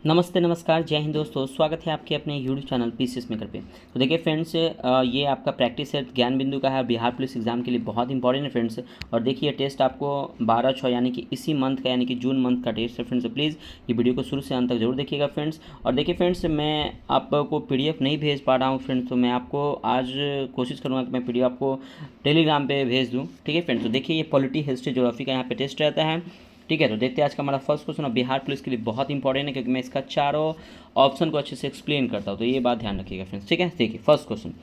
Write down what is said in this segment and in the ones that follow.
नमस्ते, नमस्कार, जय हिंद दोस्तों। स्वागत है आपके अपने यूट्यूब चैनल पीसीएस मेकर पे। तो देखिए फ्रेंड्स, ये आपका प्रैक्टिस है ज्ञान बिंदु का है। बिहार पुलिस एग्जाम के लिए बहुत इंपॉर्टेंट है फ्रेंड्स। और देखिए टेस्ट आपको 12/6 यानी कि इसी मंथ का यानी कि जून मंथ का टेस्ट है फ्रेंड्स। प्लीज़ ये वीडियो को शुरू से अंत तक जरूर देखिएगा फ्रेंड्स। और देखिए फ्रेंड्स, मैं आपको पीडीएफ नहीं भेज पा रहा हूँ फ्रेंड्स, तो मैं आपको आज कोशिश करूँगा कि मैं पीडीएफ आपको टेलीग्राम पे भेज दूँ। ठीक है फ्रेंड्स। तो देखिए ये पॉलिटी, हिस्ट्री, ज्योग्राफी का यहाँ पे टेस्ट रहता है। ठीक है, तो देखते हैं आज का हमारा फर्स्ट क्वेश्चन। और बिहार पुलिस के लिए बहुत इंपॉर्टेंट है क्योंकि मैं इसका चारों ऑप्शन को अच्छे से एक्सप्लेन करता हूँ, तो ये बात ध्यान रखिएगा फ्रेंड्स। ठीक है, देखिए फर्स्ट क्वेश्चन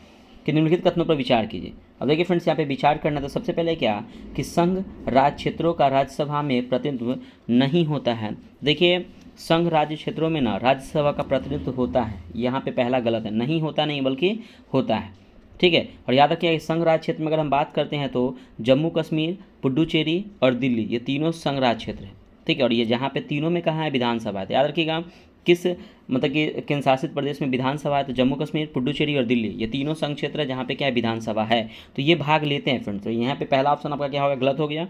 कि निम्नलिखित कथनों पर विचार कीजिए। अब देखिए फ्रेंड्स, यहाँ पे विचार करना तो सबसे पहले क्या कि संघ राज्य क्षेत्रों का राज्यसभा में प्रतिनिधित्व नहीं होता है। देखिए संघ राज्य क्षेत्रों में ना राज्यसभा का प्रतिनिधित्व होता है, यहाँ पे पहला गलत है, नहीं होता नहीं बल्कि होता है। ठीक है, और याद रखिए संघ राज्य क्षेत्र में अगर हम बात करते हैं तो जम्मू कश्मीर, पुडुचेरी और दिल्ली, ये तीनों संघ राज्य क्षेत्र है। ठीक है, और ये जहाँ पे तीनों में कहाँ है विधानसभा है, तो याद रखिएगा किस मतलब कि केंद्र शासित प्रदेश में विधानसभा है, तो जम्मू कश्मीर, पुडुचेरी और दिल्ली, ये तीनों संघ क्षेत्र है जहाँ पे क्या है विधानसभा है, तो ये भाग लेते हैं फ्रेंड्स। तो यहाँ पे पहला ऑप्शन आपका क्या होगा, गलत हो गया।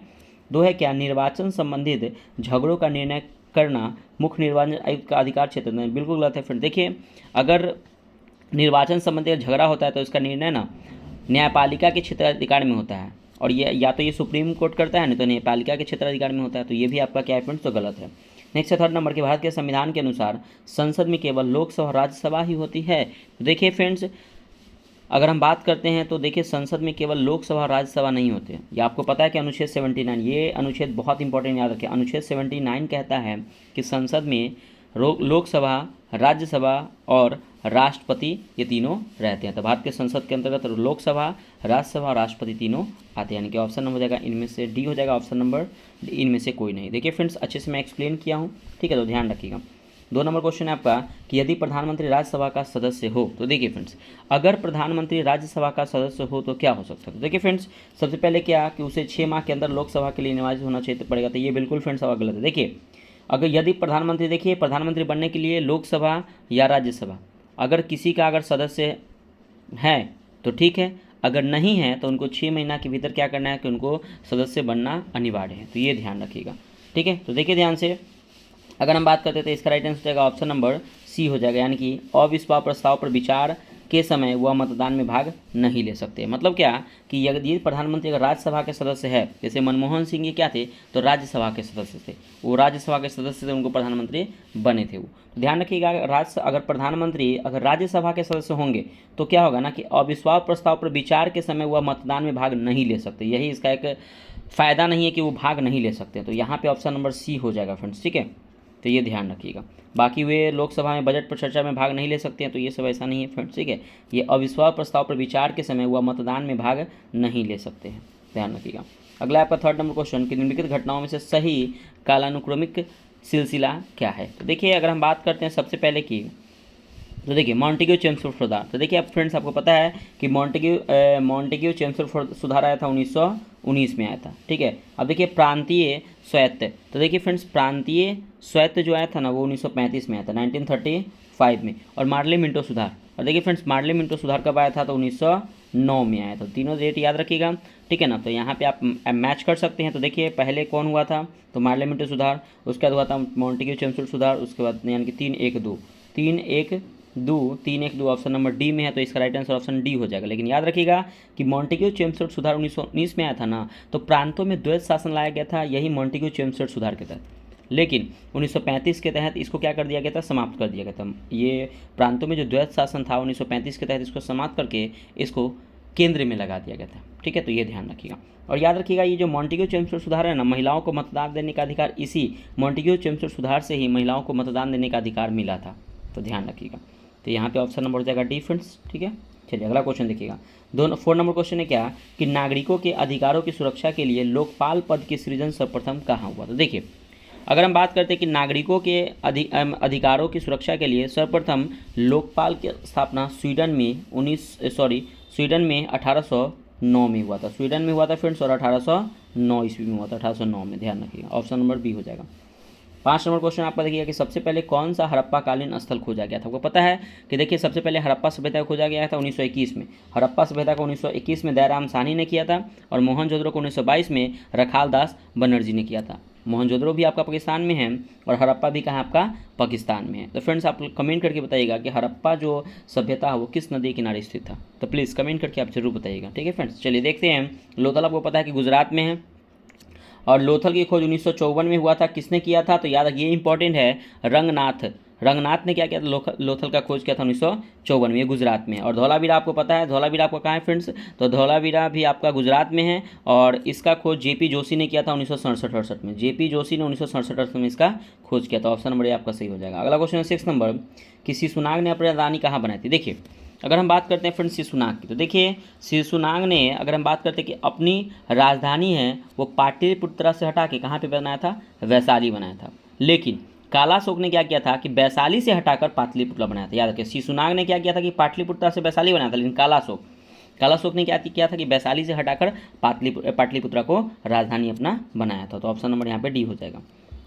दो है क्या, निर्वाचन संबंधित झगड़ों का निर्णय करना मुख्य निर्वाचन आयुक्त का अधिकार क्षेत्र नहीं, बिल्कुल गलत है फ्रेंड। देखिए अगर निर्वाचन संबंधी झगड़ा होता है तो इसका निर्णय ना न्यायपालिका के क्षेत्राधिकार में होता है, और ये या तो ये सुप्रीम कोर्ट करता है नहीं तो न्यायपालिका के क्षेत्राधिकार में होता है, तो ये भी आपका क्या है फ्रेंड्स, तो गलत है। नेक्स्ट है थर्ड नंबर के, भारत के संविधान के अनुसार संसद में केवल लोकसभा राज्यसभा ही होती है। तो देखिए फ्रेंड्स, अगर हम बात करते हैं तो देखिए संसद में केवल लोकसभा राज्यसभा नहीं होते। ये आपको पता है कि अनुच्छेद 79, ये अनुच्छेद बहुत इंपॉर्टेंट याद रखें। अनुच्छेद 79 कहता है कि संसद में लोकसभा, राज्यसभा और राष्ट्रपति ये तीनों रहते हैं। तो भारत के संसद के अंतर्गत लोकसभा, राज्यसभा और राष्ट्रपति तीनों आते हैं, यानी कि ऑप्शन नंबर हो जाएगा इनमें से डी हो जाएगा, ऑप्शन नंबर इनमें से कोई नहीं। देखिए फ्रेंड्स, अच्छे से मैं एक्सप्लेन किया हूँ, ठीक है, तो ध्यान रखिएगा। 2 नंबर क्वेश्चन है आपका कि यदि प्रधानमंत्री राज्यसभा का सदस्य हो, तो देखिए फ्रेंड्स अगर प्रधानमंत्री राज्यसभा का सदस्य हो तो क्या हो सकता है। तो देखिए फ्रेंड्स, सबसे पहले क्या कि उसे 6 माह के अंदर लोकसभा के लिए निर्वाचित होना चाहिए पड़ेगा, तो ये बिल्कुल फ्रेंड्स अब गलत है। देखिए अगर यदि प्रधानमंत्री, देखिए प्रधानमंत्री बनने के लिए लोकसभा या राज्यसभा, अगर किसी का अगर सदस्य है तो ठीक है, अगर नहीं है तो उनको 6 महीना के भीतर क्या करना है कि उनको सदस्य बनना अनिवार्य है, तो ये ध्यान रखिएगा। ठीक है, तो देखिए ध्यान से, अगर हम बात करते हैं तो इसका राइट आंसर हो जाएगा ऑप्शन नंबर सी हो जाएगा, यानी कि अविश्वास प्रस्ताव पर विचार के समय वह मतदान में भाग नहीं ले सकते। मतलब क्या कि यदि प्रधानमंत्री अगर राज्यसभा के सदस्य है, जैसे मनमोहन सिंह ये क्या थे तो राज्यसभा के सदस्य थे, वो राज्यसभा के सदस्य थे, उनको प्रधानमंत्री बने थे वो। तो ध्यान रखिएगा, अगर प्रधानमंत्री अगर राज्यसभा के सदस्य होंगे तो क्या होगा ना कि अविश्वास प्रस्ताव पर विचार के समय वह मतदान में भाग नहीं ले सकते, यही इसका एक फ़ायदा नहीं है कि वो भाग नहीं ले सकते। तो यहाँ पे ऑप्शन नंबर सी हो जाएगा फ्रेंड्स। ठीक है, तो ये ध्यान रखिएगा। बाकी वे लोकसभा में बजट पर चर्चा में भाग नहीं ले सकते हैं, तो ये सब ऐसा नहीं है फ्रेंड्स। ठीक है, ये अविश्वास प्रस्ताव पर विचार के समय वह मतदान में भाग नहीं ले सकते हैं, ध्यान रखिएगा। अगला आपका थर्ड नंबर क्वेश्चन कि निम्नलिखित घटनाओं में से सही कालानुक्रमिक सिलसिला क्या है। तो देखिए अगर हम बात करते हैं सबसे पहले की, तो देखिए मॉन्टेग्यू चेम्सफोर्ड सुधार। तो देखिए अब फ्रेंड्स आपको पता है कि मॉन्टेग्यू चेम्सफोर्ड सुधार आया था 1919 में आया था। ठीक है, अब देखिए प्रांतीय स्वायत्त। तो देखिए फ्रेंड्स, प्रांतीय स्वायत्त जो आया था ना वो 1935 में आया था, 1935 में। और मार्ले मिंटो सुधार, और देखिए फ्रेंड्स मार्ले मिंटो सुधार कब आया था तो 1909 में आया था। तीनों डेट याद रखिएगा, ठीक है ना। तो यहाँ पे आप मैच कर सकते हैं। तो देखिए पहले कौन हुआ था तो मार्ले मिंटो सुधार, उसके बाद हुआ था मॉन्टेग्यू चेम्सफोर्ड सुधार, उसके बाद यानी कि 3-1-2 ऑप्शन नंबर डी में है, तो इसका राइट आंसर ऑप्शन डी हो जाएगा। लेकिन याद रखिएगा कि मॉन्टेग्यू चेम्सफोर्ड सुधार 1919 में आया था ना, तो प्रांतों में द्वैत शासन लाया गया था, यही मॉन्टेग्यू चेम्सफोर्ड सुधार के तहत। लेकिन 1935 के तहत इसको क्या कर दिया गया था, समाप्त कर दिया गया था। ये प्रांतों में जो द्वैत शासन था 1935 के तहत इसको समाप्त करके इसको केंद्र में लगा दिया गया था। ठीक है, तो ये ध्यान रखिएगा। और याद रखिएगा ये जो मॉन्टेग्यू चेम्सफोर्ड सुधार है ना, महिलाओं को मतदान देने का अधिकार, इसी मॉन्टेग्यू चेम्सफोर्ड सुधार से ही महिलाओं को मतदान देने का अधिकार मिला था, तो ध्यान रखिएगा। तो यहाँ पे ऑप्शन नंबर हो जाएगा डी फ्रेंड्स। ठीक है, चलिए अगला क्वेश्चन देखिएगा। 4 नंबर क्वेश्चन है क्या कि नागरिकों के अधिकारों की सुरक्षा के लिए लोकपाल पद की सृजन सर्वप्रथम कहाँ हुआ। तो देखिए अगर हम बात करते हैं कि नागरिकों के अधिकारों की सुरक्षा के लिए सर्वप्रथम लोकपाल की स्थापना स्वीडन में 1809 में हुआ था। स्वीडन में हुआ था फ्रेंड्स, और 1809 ईस्वी में हुआ था, 1809 में, ध्यान रखिएगा। ऑप्शन नंबर बी हो जाएगा। 5 नंबर क्वेश्चन आपका देखिएगा कि सबसे पहले कौन सा हड़प्पा कालीन स्थल खोजा गया था। आपको पता है कि देखिए सबसे पहले हड़प्पा सभ्यता को खोजा गया था 1921 में। हड़प्पा सभ्यता को 1921 में दयाराम साहनी ने किया था और मोहनजोदड़ो को 1922 में रखाल दास बनर्जी ने किया था। मोहनजोदड़ो भी आपका पाकिस्तान में है और हड़प्पा भी कहाँ आपका पाकिस्तान में है। तो फ्रेंड्स आप कमेंट करके बताइएगा कि हड़प्पा जो सभ्यता है वो किस नदी के किनारे स्थित था। तो प्लीज़ कमेंट करके आप जरूर बताइएगा। ठीक है फ्रेंड्स, चलिए देखते हैं। लोथल आपको पता है कि गुजरात में है और लोथल की खोज 1954 में हुआ था। किसने किया था? तो याद रखिए, इंपॉर्टेंट है, रंगनाथ ने क्या किया था? लोथल का खोज किया था 1954 में, ये गुजरात में है। और धौलावीरा आपको पता है, धौलावीरा आपका कहाँ है फ्रेंड्स? तो धौलावीरा भी आपका गुजरात में है और इसका खोज जेपी जोशी ने किया था 1967-68 में। जेपी जोशी ने 1967-68 में इसका खोज किया था। ऑप्शन नंबर ए आपका सही हो जाएगा। अगला क्वेश्चन है 6 नंबर कि शिशुनाग ने अपनी राजधानी कहाँ बनाई थी। देखिए अगर हम बात करते हैं फ्रेंड्स शिशुनाग की, तो देखिए शिशुनाग ने, अगर हम बात करते हैं कि अपनी राजधानी है वो पाटलिपुत्र से हटा के कहाँ पे बनाया था? वैशाली बनाया था। लेकिन कालाशोक ने क्या किया था कि वैशाली से हटाकर पाटलिपुत्र बनाया था। याद रखिए, शिशुनाग ने क्या किया था कि पाटलिपुत्र से वैशाली बनाया था, लेकिन कालाशोक ने क्या किया था कि वैशाली से हटाकर पाटलिपुत्र को राजधानी अपना बनाया था। तो ऑप्शन नंबर यहाँ पे डी हो जाएगा।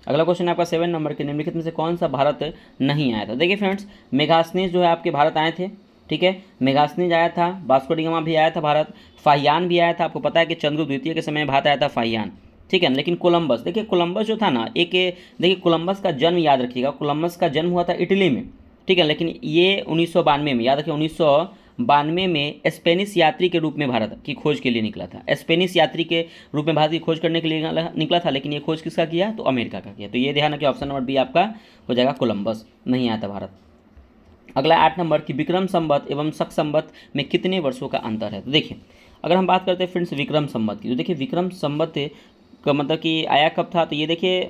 अगला क्वेश्चन आपका 7 नंबर के निम्नलिखित में से कौन सा भारत नहीं आया था। देखिए फ्रेंड्स, मेघासनीस जो है आपके भारत आए थे। ठीक है, मेघासनीस आया था, वास्को डी गामा भी आया था भारत, फाहियान भी आया था। आपको पता है कि चंद्रगुप्त द्वितीय के समय में भारत आया था फाहियान। ठीक है, लेकिन कोलंबस, देखिए कोलंबस जो था ना, देखिए कोलंबस का जन्म याद रखिएगा, कोलंबस का जन्म हुआ था इटली में। ठीक है, लेकिन ये 1992 में, याद रखिए 1992 में स्पेनिश यात्री के रूप में भारत की खोज के लिए निकला था। स्पेनिश यात्री के रूप में भारत की खोज करने के लिए निकला था, लेकिन ये खोज किसका किया? तो अमेरिका का किया। तो ये ध्यान रखिए, ऑप्शन नंबर बी आपका हो जाएगा, कोलंबस नहीं आया था भारत। अगला 8 नंबर कि विक्रम संवत एवं शक संवत में कितने वर्षों का अंतर है। तो देखिए अगर हम बात करते हैं फ्रेंड्स विक्रम संवत की, तो देखिए विक्रम संवत का मतलब कि आया कब था? तो ये देखिए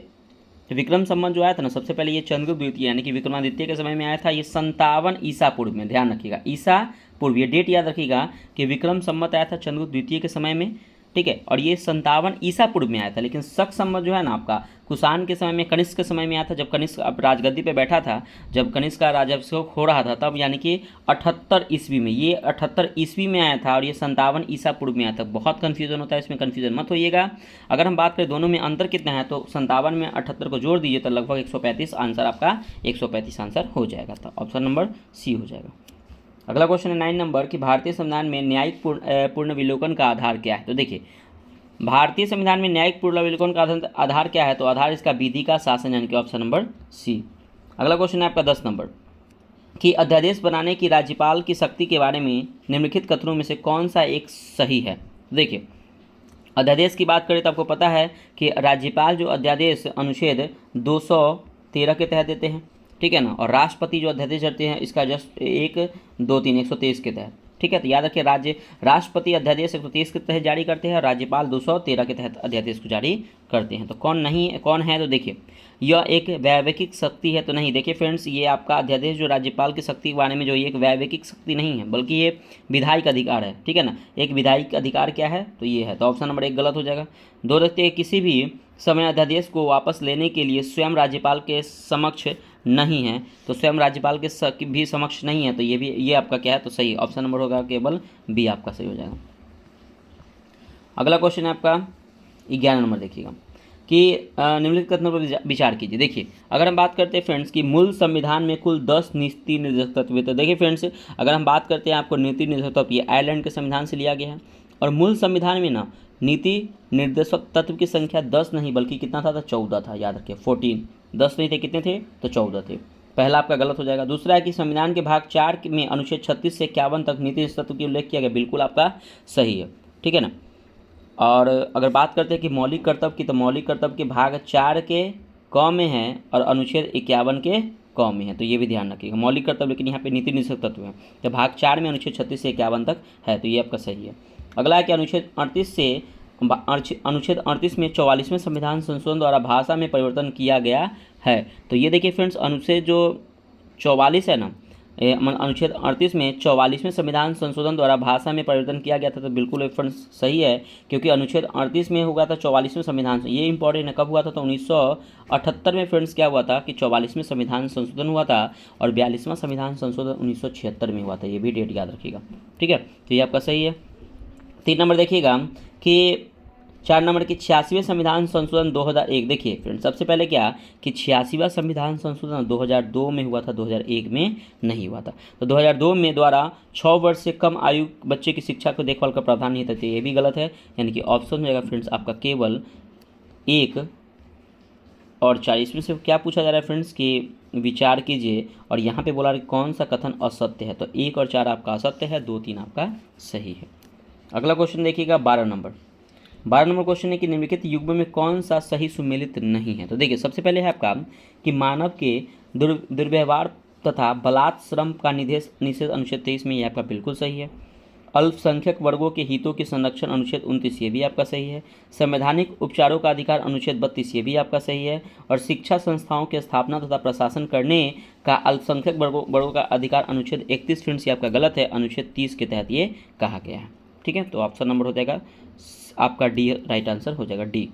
विक्रम संवत जो आया था ना, सबसे पहले ये चंद्रगुप्त द्वितीय यानी कि विक्रमादित्य के समय में आया था। ये 57 ईसा पूर्व में, ध्यान रखिएगा ईसा पूर्व, ये डेट याद रखिएगा कि विक्रम संवत आया था चंद्रगुप्त द्वितीय के समय में। ठीक है, और ये 57 ईसा पूर्व में आया था। लेकिन शक संवत जो है ना आपका कुषाण के समय में, कनिष्क के समय में आया था, जब कनिष्क अब राजगद्दी पे बैठा था, जब कनिष्क का राजस्व हो रहा था तब, यानी कि 78 ईस्वी में, ये 78 ईस्वी में आया था और ये 57 ईसा पूर्व में आया था। बहुत कन्फ्यूजन होता है, इसमें कन्फ्यूजन मत होइएगा। अगर हम बात करें दोनों में अंतर कितना है, तो 57 में 78 को जोड़ दीजिए तो लगभग 135, आंसर आपका 135 आंसर हो जाएगा। तो ऑप्शन नंबर सी हो जाएगा। अगला क्वेश्चन है 9 नंबर कि भारतीय संविधान में न्यायिक पुनर्विलोकन का आधार क्या है। तो देखिए भारतीय संविधान में न्यायिक पुनर्विलोकन का आधार क्या है? तो आधार इसका विधि का शासन, यानी कि ऑप्शन नंबर सी। अगला क्वेश्चन है आपका 10 नंबर कि अध्यादेश बनाने की राज्यपाल की शक्ति के बारे में निम्नलिखित कथनों में से कौन सा एक सही है। देखिए अध्यादेश की बात करें तो आपको पता है कि राज्यपाल जो अध्यादेश अनुच्छेद 213 के तहत देते हैं। ठीक है ना, और राष्ट्रपति जो अध्यादेश करते हैं इसका जस्ट 1, 2, 3 123 के तहत। ठीक है, तो याद रखिए राष्ट्रपति अध्यादेश 123 के तहत जारी करते हैं और राज्यपाल 213 के तहत अध्यादेश को जारी करते हैं। तो कौन है? तो देखिए यह एक वैवेकिक शक्ति है। तो नहीं, देखिए फ्रेंड्स, ये आपका अध्यादेश जो राज्यपाल की शक्ति के बारे में, जो ये एक वैवेकिक शक्ति नहीं है बल्कि ये विधायिक अधिकार है। ठीक है ना, एक विधायिक अधिकार क्या है? तो ये है। तो ऑप्शन नंबर 1 गलत हो जाएगा। 2 देखते हैं, किसी भी समय अध्यादेश को वापस लेने के लिए स्वयं राज्यपाल के समक्ष नहीं है। तो स्वयं राज्यपाल के भी समक्ष नहीं है, तो ये आपका क्या है? तो सही ऑप्शन नंबर होगा केवल बी आपका सही हो जाएगा। अगला क्वेश्चन है आपका 11 नंबर, देखिएगा कि निम्नलिखित कथनों पर विचार कीजिए। देखिए अगर हम बात करते हैं फ्रेंड्स कि मूल संविधान में कुल 10 नीति निर्देशक तत्व। तो देखिए फ्रेंड्स, अगर हम बात करते हैं आपको नीति निर्देशक तत्व, ये आयरलैंड के संविधान से लिया गया है। और मूल संविधान में ना नीति निर्देशक तत्व की संख्या 10 नहीं बल्कि कितना था? 14 था। याद रखिए 14, 10 नहीं थे, कितने थे? तो 14 थे। पहला आपका गलत हो जाएगा। दूसरा है कि संविधान के भाग 4 में अनुच्छेद 36 से 51 तक नीति तत्व की उल्लेख किया गया, बिल्कुल आपका सही है। ठीक है ना, और अगर बात करते हैं कि मौलिक कर्तव्य की, तो मौलिक कर्तव्य के भाग 4 के क में है और अनुच्छेद 51 के क में है। तो ये भी ध्यान रखिएगा, मौलिक कर्तव्य लेकिन यहाँ पे नीति निर्देशक तत्व है, तो भाग 4 में अनुच्छेद 36 से 51 तक है। तो ये आपका सही है। अगला है कि अनुच्छेद 38 में 44वें संविधान संशोधन द्वारा भाषा में परिवर्तन किया गया है। तो ये देखिए फ्रेंड्स, अनुच्छेद जो 44 है ना, अनुच्छेद 38 में 44वें संविधान संशोधन द्वारा भाषा में परिवर्तन किया गया था। तो बिल्कुल फ्रेंड्स सही है, क्योंकि अनुच्छेद 38 में हुआ था 44वें संविधान। ये इंपॉर्टेंट है, कब हुआ था? तो 1978 में फ्रेंड्स क्या हुआ था कि 44वें संविधान संशोधन हुआ था और 42वां संविधान संशोधन 1976 में हुआ था। ये भी डेट याद रखिएगा। ठीक है, तो ये आपका सही है। 3 नंबर देखिएगा कि 4 नंबर की 86वें संविधान संशोधन 2001। देखिए फ्रेंड्स, सबसे पहले क्या कि 86वां संविधान संशोधन 2002 में हुआ था, 2001 में नहीं हुआ था। तो 2002 में द्वारा 6 वर्ष से कम आयु बच्चे की शिक्षा को देखभाल का प्रावधान नहीं था, तो ये भी गलत है, यानी कि ऑप्शन हो जाएगा फ्रेंड्स आपका केवल 1 और 4। इसमें से क्या पूछा जा रहा है फ्रेंड्स कि विचार कीजिए, और यहाँ पे बोला कौन सा कथन असत्य है, तो 1 और 4 आपका असत्य है, 2 3 आपका सही है। अगला क्वेश्चन देखिएगा 12 नंबर। 12 नंबर क्वेश्चन है कि निम्नलिखित युग्म में कौन सा सही सुमेलित नहीं है। तो देखिए सबसे पहले है आपका कि मानव के दुर्व्यवहार तथा बलात् श्रम का निषेध अनुच्छेद 23 में, ये आपका बिल्कुल सही है। अल्पसंख्यक वर्गों के हितों के संरक्षण अनुच्छेद 29, ये भी आपका सही है। संवैधानिक उपचारों का अधिकार अनुच्छेद 32, ये भी आपका सही है। और शिक्षा संस्थाओं की स्थापना तथा प्रशासन करने का अल्पसंख्यक वर्गों का अधिकार अनुच्छेद 31 फ्रेंड्स, ये आपका गलत है, अनुच्छेद 30 के तहत ये कहा गया है। ठीक है, तो ऑप्शन नंबर हो जाएगा आपका डी, राइट आंसर हो जाएगा डी।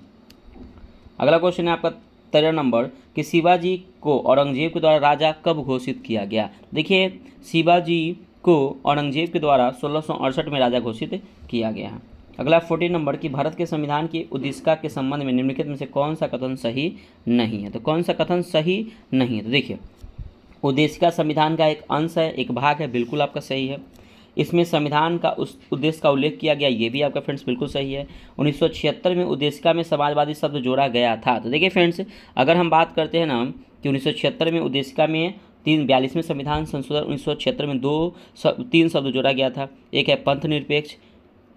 अगला क्वेश्चन है आपका 13 नंबर कि शिवाजी को औरंगजेब के द्वारा राजा कब घोषित किया गया। देखिए शिवाजी को औरंगजेब के द्वारा 1668 में राजा घोषित किया गया है। अगला 14 नंबर कि भारत के संविधान की उद्देशिका के संबंध में निम्नलिखित में से कौन सा कथन सही नहीं है। तो कौन सा कथन सही नहीं है, तो देखिए उद्देशिका संविधान का एक अंश है, एक भाग है, बिल्कुल आपका सही है। इसमें संविधान का उस उद्देश्य का उल्लेख किया गया, ये भी आपका फ्रेंड्स बिल्कुल सही है। 1976 में उद्देशिका में समाजवादी शब्द जोड़ा गया था। तो देखिए फ्रेंड्स, अगर हम बात करते हैं ना कि 1976 में उद्देशिका में 42वें संविधान संशोधन 1976 में 3 शब्द जोड़ा गया था। एक है पंथ निरपेक्ष,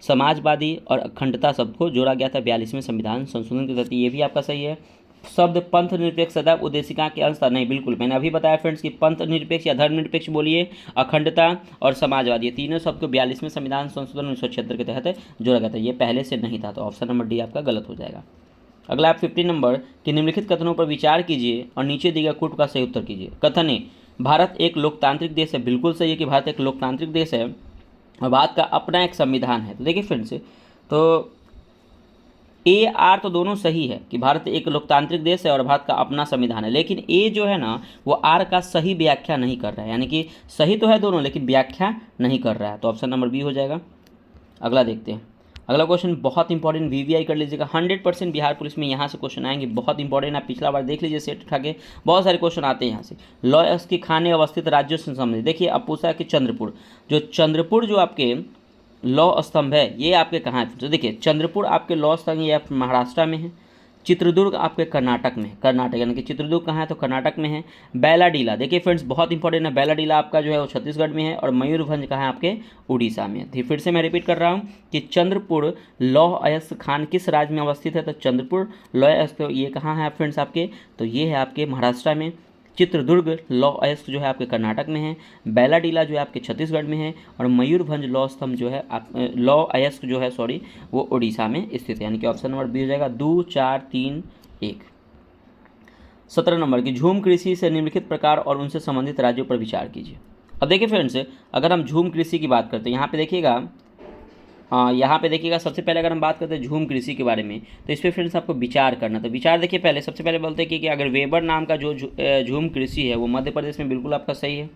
समाजवादी और अखंडता शब्द को जोड़ा गया था 42वें संविधान संशोधन के तहत, ये भी आपका सही है। शब्द पंथ निरपेक्ष सदैव उद्देशिका के अंश था, नहीं बिल्कुल, मैंने अभी बताया फ्रेंड्स कि पंथ निरपेक्ष या धर्मनिरपेक्ष बोलिए, अखंडता और समाजवादी, ये तीनों शब्द को 42वें संविधान संशोधन 1976 के तहत जोड़ा गया था, ये पहले से नहीं था, तो ऑप्शन नंबर डी आपका गलत हो जाएगा। अगला आप 15 नंबर कि निम्नलिखित कथनों पर विचार कीजिए और नीचे दिए गए कोट का सही उत्तर कीजिए। कथन ए, भारत एक लोकतांत्रिक देश है, बिल्कुल सही है कि भारत एक लोकतांत्रिक देश है और भारत का अपना एक संविधान है। तो देखिए फ्रेंड्स, तो ए आर तो दोनों सही है कि भारत एक लोकतांत्रिक देश है और भारत का अपना संविधान है, लेकिन ए जो है ना वो आर का सही व्याख्या नहीं कर रहा है, यानी कि सही तो है दोनों लेकिन व्याख्या नहीं कर रहा है, तो ऑप्शन नंबर बी हो जाएगा। अगला देखते हैं। अगला क्वेश्चन बहुत इंपॉर्टेंट, वीवीआई कर लीजिएगा, 100% बिहार पुलिस में यहाँ से क्वेश्चन आएंगे, बहुत इंपॉर्टेंट। आप पिछला बार देख लीजिए सेट उठा के, बहुत सारे क्वेश्चन आते हैं यहाँ से। लॉ की खाने अवस्थित राज्यों से संबंधित, देखिए अब पूछा है कि चंद्रपुर, जो आपके लौ स्तंभ है ये आपके कहाँ है। तो देखिए चंद्रपुर आपके लौ स्तंभ ये महाराष्ट्र में है, चित्रदुर्ग आपके कर्नाटक में है, कर्नाटक यानी कि चित्रदुर्ग कहाँ है तो कर्नाटक में है। बैलाडीला, देखिए फ्रेंड्स बहुत इंपॉर्टेंट है, बैलाडीला आपका जो है वो छत्तीसगढ़ में है, और मयूरभंज कहाँ है आपके उड़ीसा में है। फिर से मैं रिपीट कर रहा हूँ कि चंद्रपुर लौह अयस्क खान किस राज्य में अवस्थित है, तो चंद्रपुर लौह अयस्क ये कहाँ है फ्रेंड्स आपके, तो ये है आपके महाराष्ट्र में। चित्रदुर्ग लौह अयस्क जो है आपके कर्नाटक में है, बैलाडीला जो है आपके छत्तीसगढ़ में है, और मयूरभंज लौह स्तंभ जो है लौह अयस्क जो है वो उड़ीसा में स्थित है, यानी कि ऑप्शन नंबर बी हो जाएगा 2 4 3 1। 17 नंबर की झूम कृषि से निम्नलिखित प्रकार और उनसे संबंधित राज्यों पर विचार कीजिए। अब देखिए फ्रेंड्स, अगर हम झूम कृषि की बात करते हैं यहाँ पे देखिएगा, यहाँ पे देखिएगा सबसे पहले अगर हम बात करते हैं झूम कृषि के बारे में, तो इस पर फ्रेंड्स आपको विचार करना। तो विचार देखिए पहले सबसे पहले बोलते हैं कि अगर वेबर नाम का जो झूम कृषि है वो मध्य प्रदेश में, बिल्कुल आपका सही है।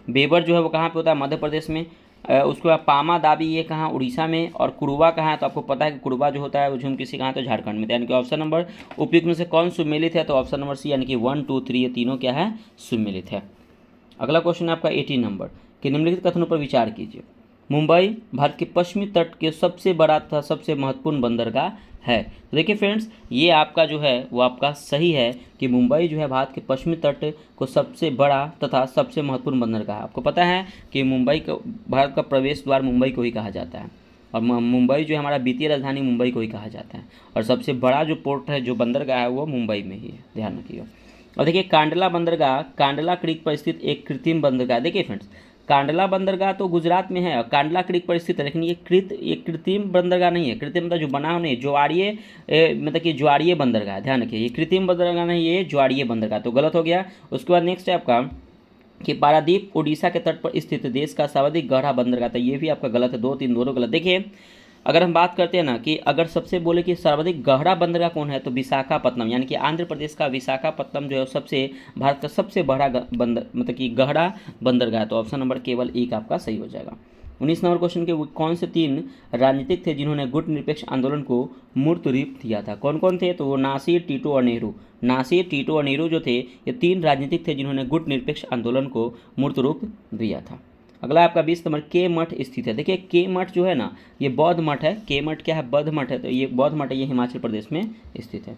वेबर जो है वो कहाँ पे होता है, मध्य प्रदेश में। उसके बाद पामा दाबी ये कहाँ, उड़ीसा में। और कुरुबा कहाँ है, तो आपको पता है कि कुरुबा जो होता है वो झूम कृषि कहाँ, तो झारखंड में। यानी कि ऑप्शन नंबर उपयुक्त में से कौन सुमेलित है, तो ऑप्शन नंबर सी, यानी कि 1 2 3 ये तीनों क्या है, सुमेलित है। अगला क्वेश्चन है आपका 18 नंबर कि निम्नलिखित कथनों पर विचार कीजिए। मुंबई भारत के पश्चिमी तट के सबसे बड़ा तथा सबसे महत्वपूर्ण बंदरगाह है। तो देखिए फ्रेंड्स, ये आपका जो है वो आपका सही है कि मुंबई जो है भारत के पश्चिमी तट को सबसे बड़ा तथा सबसे महत्वपूर्ण बंदरगाह है। आपको पता है कि मुंबई का, भारत का प्रवेश द्वार मुंबई को ही कहा जाता है, और मुंबई जो है हमारा वित्तीय राजधानी मुंबई को ही कहा जाता है, और सबसे बड़ा जो पोर्ट है, जो बंदरगाह है वो मुंबई में ही है, ध्यान रखिएगा। और देखिए कांडला बंदरगाह कांडला क्रीक पर स्थित एक कृत्रिम बंदरगाह। देखिए फ्रेंड्स, कांडला बंदरगाह तो गुजरात में है और कांडला क्रीक पर स्थित है, लेकिन ये कृत्रिम बंदरगाह नहीं है। कृत्रिम मतलब जो बना हो नहीं, ज्वारीय मतलब कि ज्वारीय बंदरगाह, ध्यान रखिए, ये कृत्रिम बंदरगाह नहीं, ये ज्वारीय बंदरगाह, तो गलत हो गया। उसके बाद नेक्स्ट है आपका कि पारादीप उड़ीसा के तट पर स्थित देश का सर्वाधिक गहरा बंदरगाह था, ये भी आपका गलत है, 2 3 दोनों गलत। देखिए अगर हम बात करते हैं ना कि अगर सबसे बोले कि सर्वाधिक गहरा बंदरगाह कौन है, तो विशाखापत्तनम, यानी कि आंध्र प्रदेश का विशाखापत्तनम जो है सबसे भारत का सबसे बड़ा मतलब कि गहरा बंदरगाह है, तो ऑप्शन नंबर केवल 1 आपका सही हो जाएगा। 19 नंबर क्वेश्चन के वो कौन से 3 राजनीतिक थे जिन्होंने गुट निरपेक्ष आंदोलन को मूर्त रूप दिया था? कौन कौन थे? तो वो नासिर, टीटो और नेहरू। नासिर, टीटो और नेहरू जो थे ये 3 राजनीतिक थे जिन्होंने गुट निरपेक्ष आंदोलन को मूर्त रूप दिया था। अगला आपका 20 नंबर, के मठ स्थित है। देखिए के मठ जो है ना ये बौद्ध मठ है। के मठ क्या है? बौद्ध मठ है। तो ये बौद्ध मठ है, ये हिमाचल प्रदेश में स्थित है।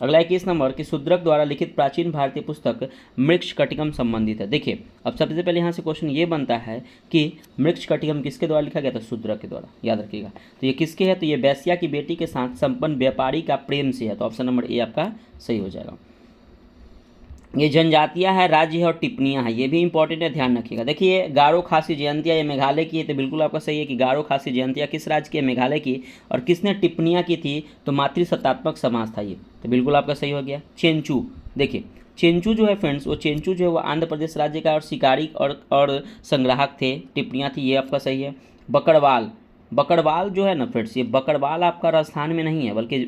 अगला 21 नंबर कि शूद्रक द्वारा लिखित प्राचीन भारतीय पुस्तक मृक्षकटिकम संबंधित है। देखिए अब सबसे पहले यहाँ से क्वेश्चन ये बनता है कि मृक्षकटिकम किसके द्वारा लिखा गया था? शूद्रक के द्वारा, याद रखिएगा। तो ये किसके है? तो ये वेश्या की बेटी के साथ संपन्न व्यापारी का प्रेम से है। तो ऑप्शन नंबर ए आपका सही हो जाएगा। ये जनजातियां है, राज्य है और टिप्पणियां हैं, ये भी इंपॉर्टेंट है, ध्यान रखिएगा। देखिए गारो खासी जयंतिया ये मेघालय की है, तो बिल्कुल आपका सही है कि गारो खासी जयंतिया किस राज्य की है? मेघालय की। और किसने टिप्पणियां की थी? तो मातृसत्तात्मक समाज था ये, तो बिल्कुल आपका सही हो गया। चेंचू, देखिए चेंचू जो है फ्रेंड्स, वो चेंचू जो है वो आंध्र प्रदेश राज्य का और शिकारी और संग्राहक थे, टिप्पणियाँ थी, ये आपका सही है। बकरवाल, बकरवाल जो है ना फ्रेंड्स, ये बकरवाल आपका राजस्थान में नहीं है, बल्कि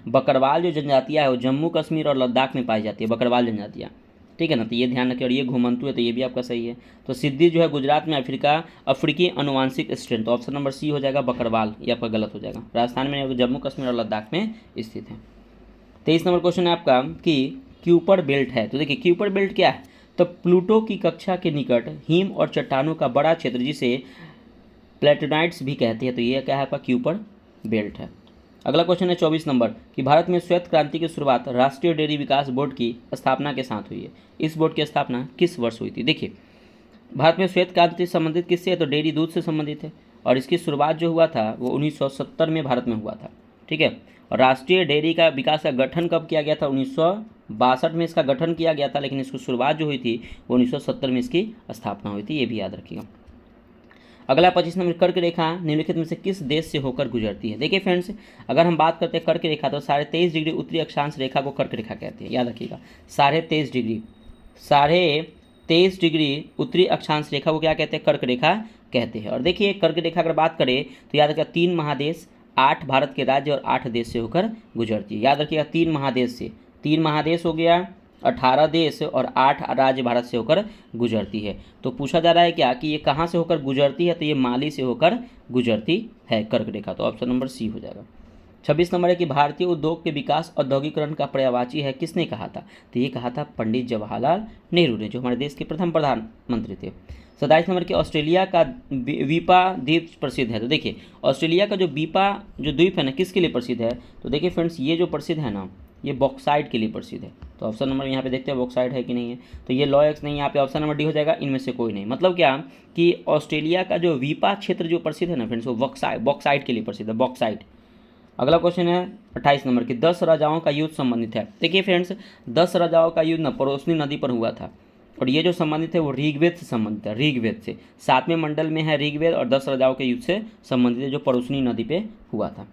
बकरवाल जो जनजातियाँ है वो जम्मू कश्मीर और लद्दाख में पाई जाती है, बकरवाल जनजातियाँ, ठीक है ना। तो ये ध्यान रखिए। और ये घुमंतु है, तो ये भी आपका सही है। तो सिद्धि जो है गुजरात में अफ्रीकी अनुवांशिक स्ट्रेन, तो ऑप्शन नंबर सी हो जाएगा बकरवाल, ये आपका गलत हो जाएगा। राजस्थान में जम्मू कश्मीर और लद्दाख में स्थित है। 23 नंबर क्वेश्चन है आपका कि क्यूपर बेल्ट है। तो देखिए क्यूपर बेल्ट क्या है? तो प्लूटो की कक्षा के निकट हिम और चट्टानों का बड़ा क्षेत्र जिसे प्लेटोनाइट्स भी कहते हैं, तो ये क्या है आपका? क्यूपर बेल्ट है। अगला क्वेश्चन है 24 नंबर कि भारत में श्वेत क्रांति की शुरुआत राष्ट्रीय डेयरी विकास बोर्ड की स्थापना के साथ हुई है। इस बोर्ड की स्थापना किस वर्ष हुई थी? देखिए भारत में श्वेत क्रांति संबंधित किससे है? तो डेयरी दूध से संबंधित है। और इसकी शुरुआत जो हुआ था वो 1970 में भारत में हुआ था, ठीक है। और राष्ट्रीय डेयरी का विकास का गठन कब किया गया था? 1962 में इसका गठन किया गया था, लेकिन इसकी शुरुआत जो हुई थी वो 1970 में इसकी स्थापना हुई थी, ये भी याद रखिएगा। अगला 25 नंबर, कर्क रेखा निम्नलिखित में से किस देश से होकर गुजरती है? देखिए फ्रेंड्स अगर हम बात करते हैं कर्क रेखा तो 23.5 डिग्री उत्तरी अक्षांश रेखा को कर्क रेखा कहते हैं, याद रखिएगा। 23.5 डिग्री उत्तरी अक्षांश रेखा को क्या कहते हैं? कर्क रेखा कहते हैं। और देखिए कर्क रेखा अगर बात करें तो याद रखिएगा 3 महादेश, 8 भारत के राज्य और 8 देश से होकर गुजरती है, याद रखिएगा। 3 महादेश से, 3 महादेश हो गया, 18 देश और 8 राज्य भारत से होकर गुजरती है। तो पूछा जा रहा है क्या कि ये कहाँ से होकर गुजरती है? तो ये माली से होकर गुजरती है कर्क रेखा, तो ऑप्शन नंबर सी हो जाएगा। 26 नंबर है कि भारतीय उद्योग के विकास औद्योगिकरण का पर्यायवाची है, किसने कहा था? तो ये कहा था पंडित जवाहरलाल नेहरू ने, जो हमारे देश के प्रथम प्रधानमंत्री थे। 27 नंबर के ऑस्ट्रेलिया का वीपा द्वीप प्रसिद्ध है। तो देखिए ऑस्ट्रेलिया का जो वीपा जो द्वीप है ना किसके लिए प्रसिद्ध है? तो देखिए फ्रेंड्स ये जो प्रसिद्ध है ना ये बॉक्साइट के लिए प्रसिद्ध है। तो ऑप्शन नंबर यहाँ पे देखते हैं बॉक्साइट है कि नहीं है, तो ये लॉयक्स नहीं, यहाँ पे ऑप्शन नंबर डी हो जाएगा, इनमें से कोई नहीं। मतलब क्या कि ऑस्ट्रेलिया का जो वीपा क्षेत्र जो प्रसिद्ध है ना फ्रेंड्स वो बॉक्साइट के लिए प्रसिद्ध है, बॉक्साइट। अगला क्वेश्चन है 28 नंबर की 10 राजाओं का युद्ध संबंधित है। देखिए फ्रेंड्स 10 राजाओं का युद्ध ना परोसनी नदी पर हुआ था, और ये जो संबंधित है वो ऋग्वेद से संबंधित है, ऋग्वेद से। 7वें मंडल में है ऋग्वेद और 10 राजाओं के युद्ध से संबंधित है जो परोसनी नदी पे हुआ था।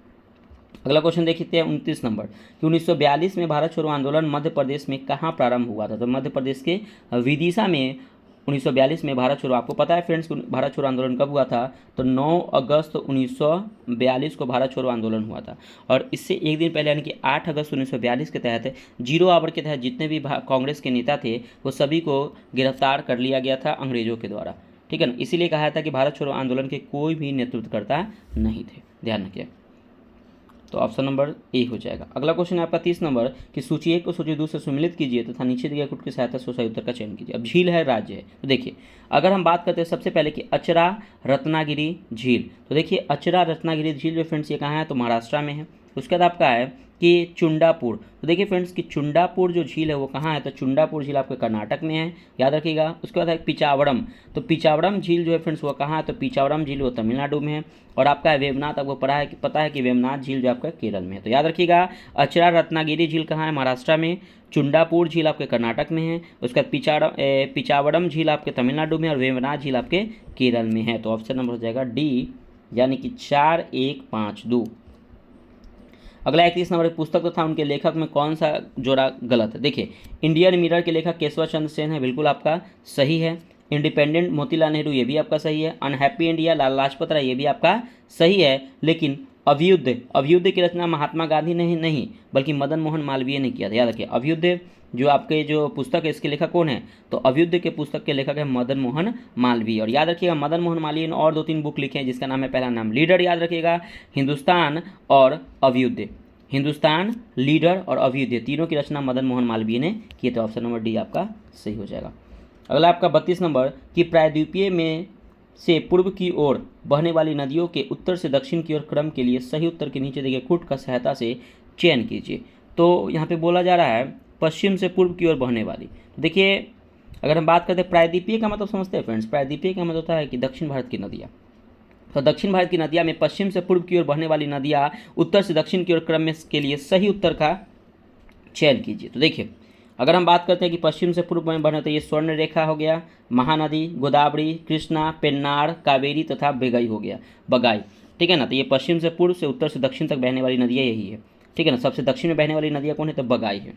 अगला क्वेश्चन देखते हैं 29 नंबर कि 1942 में भारत छोड़ो आंदोलन मध्य प्रदेश में कहाँ प्रारंभ हुआ था? तो मध्य प्रदेश के विदिशा में 1942 में भारत छोड़ो, आपको पता है फ्रेंड्स भारत छोड़ो आंदोलन कब हुआ था? तो 9 अगस्त 1942 को भारत छोड़ो आंदोलन हुआ था। और इससे एक दिन पहले यानी कि 8 अगस्त 1942 के तहत जीरो आवर के तहत जितने भी कांग्रेस के नेता थे वो सभी को गिरफ्तार कर लिया गया था अंग्रेजों के द्वारा, ठीक है ना। इसीलिए कहा था कि भारत छोड़ो आंदोलन के कोई भी नेतृत्वकर्ता नहीं थे, ध्यान रखिए। तो ऑप्शन नंबर ए हो जाएगा। अगला क्वेश्चन है आपका 30 नंबर कि सूची 1 को सूची 2 से सुमिलित कीजिए तथा नीचे दिए गुट की सहायता से सही उत्तर का चयन कीजिए। अब झील है राज्य है, तो देखिए अगर हम बात करते हैं सबसे पहले कि अचरा रत्नागिरी झील, तो देखिए अचरा रत्नागिरी झील जो फ्रेंड्स ये कहाँ है? तो महाराष्ट्र में है। उसके बाद आपका है कि चुंडापुर, तो देखिए फ्रेंड्स कि चुंडापुर जो झील है वो कहाँ है? तो चुंडापुर झील आपके कर्नाटक में है, याद रखिएगा। उसके बाद है पिचावड़म, तो पिचावड़म झील जो है फ्रेंड्स वो कहाँ है? तो पिचावड़म झील वो तमिलनाडु में है। और आपका है वेवनाथ, आपको पता है कि वेवनाथ झील जो आपका केरल में है, तो याद रखिएगा अचरा रत्नागिरी झील कहाँ है? महाराष्ट्र में। चुंडापुर झील आपके कर्नाटक में है। उसके बाद पिचावड़म झील आपके तमिलनाडु में और वेवनाथ झील आपके केरल में है। तो ऑप्शन नंबर हो जाएगा डी, यानी कि 4152। अगला 31 नंबर पुस्तक था उनके लेखक में कौन सा जोड़ा गलत है? देखिए इंडियन मिरर के लेखक केशव चंद्र सेन है, बिल्कुल आपका सही है। इंडिपेंडेंट मोतीलाल नेहरू ये भी आपका सही है। अनहैप्पी इंडिया लाला लाजपत राय ये भी आपका सही है। लेकिन अभ्युदय, अभ्युदय की रचना महात्मा गांधी ने नहीं बल्कि मदन मोहन मालवीय ने किया था। याद रखिए, अभ्युदय जो आपके जो पुस्तक है इसके लेखक कौन है, तो अभ्युदय के पुस्तक के लेखक है मदन मोहन मालवीय। और याद रखिएगा मदन मोहन मालवीय ने और 2-3 बुक लिखे हैं जिसका नाम है, पहला नाम लीडर, याद रखिएगा, हिंदुस्तान और अभ्युदय। हिंदुस्तान, लीडर और अभ्युदय तीनों की रचना मदन मोहन मालवीय ने की। तो ऑप्शन नंबर डी आपका सही हो जाएगा। अगला आपका 32 नंबर कि प्रायद्वीपीय में से पूर्व की ओर बहने वाली नदियों के उत्तर से दक्षिण की ओर क्रम के लिए सही उत्तर के नीचे दिए खुट का सहायता से चयन कीजिए। तो यहाँ पे बोला जा रहा है पश्चिम से पूर्व की ओर बहने वाली। तो देखिए अगर हम बात करते हैं प्रायद्वीपीय का मतलब समझते हैं फ्रेंड्स, प्रायद्वीपीय का मतलब होता है कि दक्षिण भारत की नदियाँ। तो दक्षिण भारत की नदियाँ में पश्चिम से पूर्व की ओर बहने वाली नदियाँ उत्तर से दक्षिण की ओर क्रम में के लिए सही उत्तर का चयन कीजिए। तो देखिए अगर हम बात करते हैं कि पश्चिम से पूर्व में बने तो ये स्वर्ण रेखा हो गया, महानदी, गोदावरी, कृष्णा, पेन्नार, कावेरी तथा बेगई हो गया, बगाई, ठीक है ना। तो ये पश्चिम से पूर्व से उत्तर से दक्षिण तक बहने वाली नदियाँ यही है, ठीक है ना। सबसे दक्षिण में बहने वाली नदियाँ कौन है, तो बगाई है,